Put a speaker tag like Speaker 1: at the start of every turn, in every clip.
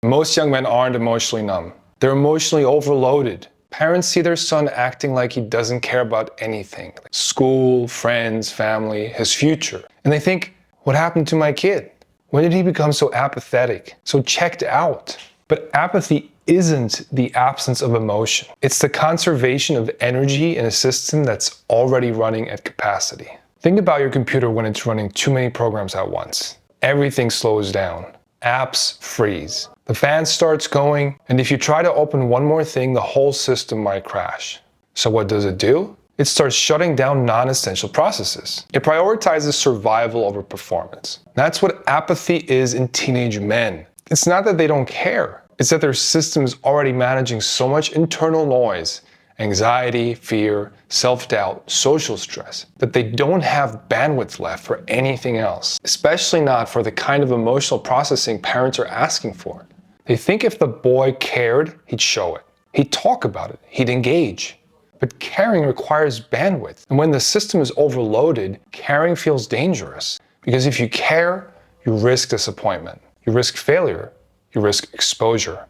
Speaker 1: Most young men aren't emotionally numb. They're emotionally overloaded. Parents see their son acting like he doesn't care about anything, like school, friends, family, his future. And they think, what happened to my kid? When did he become so apathetic, so checked out? But apathy isn't the absence of emotion. It's the conservation of energy in a system that's already running at capacity. Think about your computer when it's running too many programs at once. Everything slows down. Apps freeze. The fan starts going, and if you try to open one more thing, the whole system might crash. So what does it do? It starts shutting down non-essential processes. It prioritizes survival over performance. That's what apathy is in teenage men. It's not that they don't care. It's that their system is already managing so much internal noise, anxiety, fear, self-doubt, social stress, that they don't have bandwidth left for anything else, especially not for the kind of emotional processing parents are asking for. They think if the boy cared, he'd show it. He'd talk about it. He'd engage. But caring requires bandwidth. And when the system is overloaded, caring feels dangerous. Because if you care, you risk disappointment. You risk failure. You risk exposure.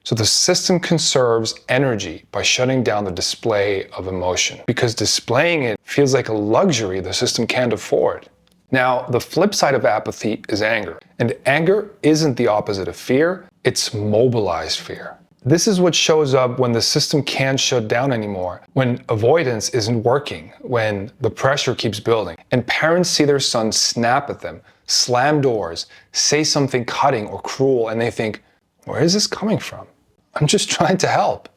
Speaker 1: So the system conserves energy by shutting down the display of emotion. Because displaying it feels like a luxury the system can't afford. Now, the flip side of apathy is anger. And anger isn't the opposite of fear. It's mobilized fear. This is what shows up when the system can't shut down anymore, when avoidance isn't working, when the pressure keeps building, and parents see their son snap at them, slam doors, say something cutting or cruel, and they think, where is this coming from? I'm just trying to help.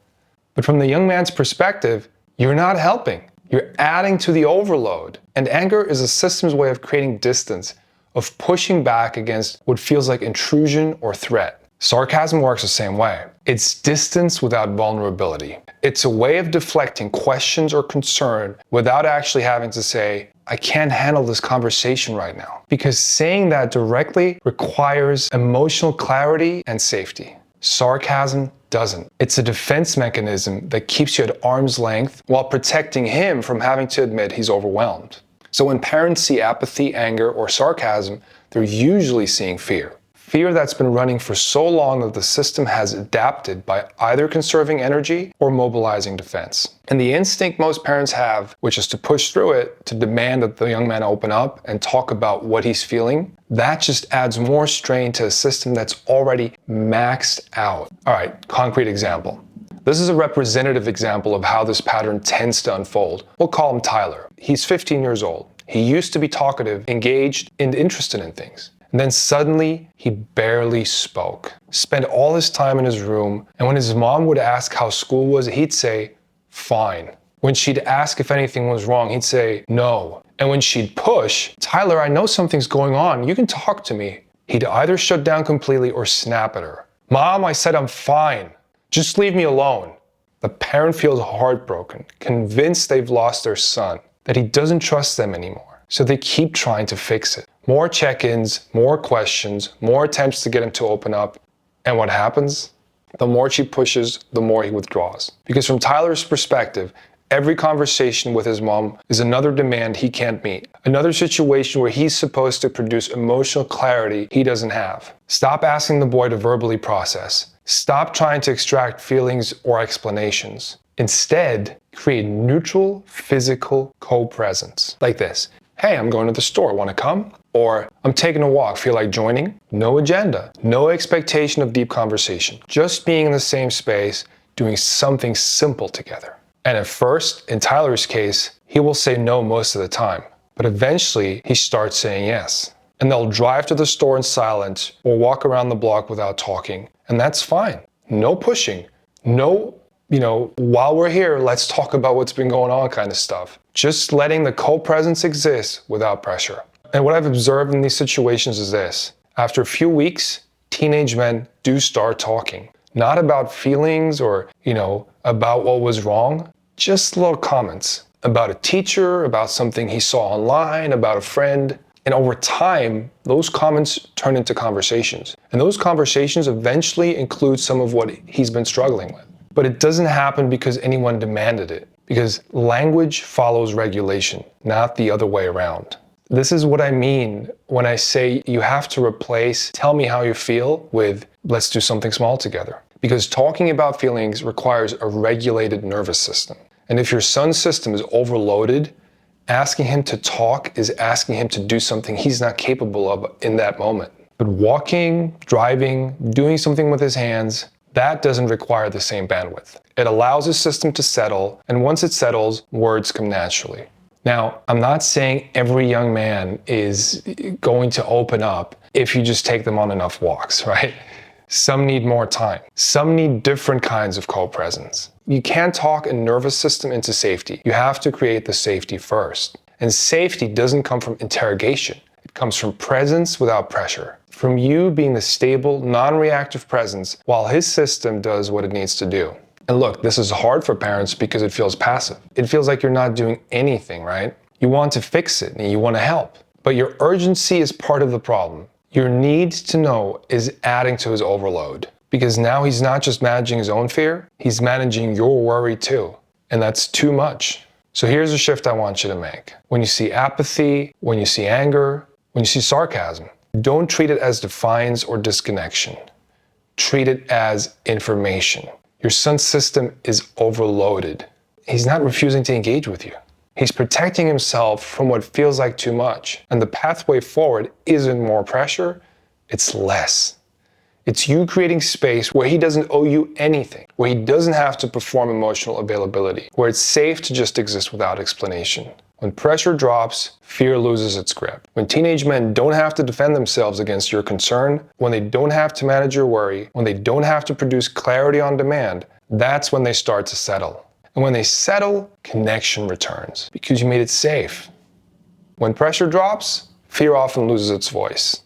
Speaker 1: But from the young man's perspective, you're not helping. You're adding to the overload. And anger is a system's way of creating distance, of pushing back against what feels like intrusion or threat. Sarcasm works the same way. It's distance without vulnerability. It's a way of deflecting questions or concern without actually having to say, I can't handle this conversation right now. Because saying that directly requires emotional clarity and safety. Sarcasm doesn't. It's a defense mechanism that keeps you at arm's length while protecting him from having to admit he's overwhelmed. So when parents see apathy, anger, or sarcasm, they're usually seeing fear. Fear that's been running for so long that the system has adapted by either conserving energy or mobilizing defense. And the instinct most parents have, which is to push through it, to demand that the young man open up and talk about what he's feeling, that just adds more strain to a system that's already maxed out. All right, concrete example. This is a representative example of how this pattern tends to unfold. We'll call him Tyler. He's 15 years old. He used to be talkative, engaged, and interested in things. And then suddenly, he barely spoke. Spent all his time in his room, and when his mom would ask how school was, he'd say, fine. When she'd ask if anything was wrong, he'd say, no. And when she'd push, Tyler, I know something's going on. You can talk to me. He'd either shut down completely or snap at her. Mom, I said I'm fine. Just leave me alone. The parent feels heartbroken, convinced they've lost their son, that he doesn't trust them anymore. So they keep trying to fix it. More check-ins, more questions, more attempts to get him to open up. And what happens? The more she pushes, the more he withdraws. Because from Tyler's perspective, every conversation with his mom is another demand he can't meet. Another situation where he's supposed to produce emotional clarity he doesn't have. Stop asking the boy to verbally process. Stop trying to extract feelings or explanations. Instead, create neutral, physical co-presence. Like this. Hey, I'm going to the store, want to come? Or, I'm taking a walk, feel like joining? No agenda, no expectation of deep conversation. Just being in the same space, doing something simple together. And at first, in Tyler's case, he will say no most of the time. But eventually, he starts saying yes. And they'll drive to the store in silence or walk around the block without talking. And that's fine. No pushing. No, while we're here, let's talk about what's been going on kind of stuff. Just letting the co-presence exist without pressure. And what I've observed in these situations is this. After a few weeks, teenage men do start talking. Not about feelings or, about what was wrong. Just little comments about a teacher, about something he saw online, about a friend. And over time, those comments turn into conversations. And those conversations eventually include some of what he's been struggling with. But it doesn't happen because anyone demanded it. Because language follows regulation, not the other way around. This is what I mean when I say you have to replace "tell me how you feel" with "let's do something small together." Because talking about feelings requires a regulated nervous system. And if your son's system is overloaded, asking him to talk is asking him to do something he's not capable of in that moment. But walking, driving, doing something with his hands, that doesn't require the same bandwidth. It allows his system to settle, and once it settles, words come naturally. Now, I'm not saying every young man is going to open up if you just take them on enough walks, right? Some need more time. Some need different kinds of co-presence. You can't talk a nervous system into safety. You have to create the safety first. And safety doesn't come from interrogation. It comes from presence without pressure. From you being the stable, non-reactive presence while his system does what it needs to do. And look, this is hard for parents because it feels passive. It feels like you're not doing anything, right? You want to fix it and you want to help. But your urgency is part of the problem. Your need to know is adding to his overload. Because now he's not just managing his own fear, he's managing your worry too. And that's too much. So here's a shift I want you to make. When you see apathy, when you see anger, when you see sarcasm, don't treat it as defiance or disconnection. Treat it as information. Your son's system is overloaded. He's not refusing to engage with you. He's protecting himself from what feels like too much. And the pathway forward isn't more pressure, it's less. It's you creating space where he doesn't owe you anything, where he doesn't have to perform emotional availability, where it's safe to just exist without explanation. When pressure drops, fear loses its grip. When teenage men don't have to defend themselves against your concern, when they don't have to manage your worry, when they don't have to produce clarity on demand, that's when they start to settle. And when they settle, connection returns because you made it safe. When pressure drops, fear often loses its voice.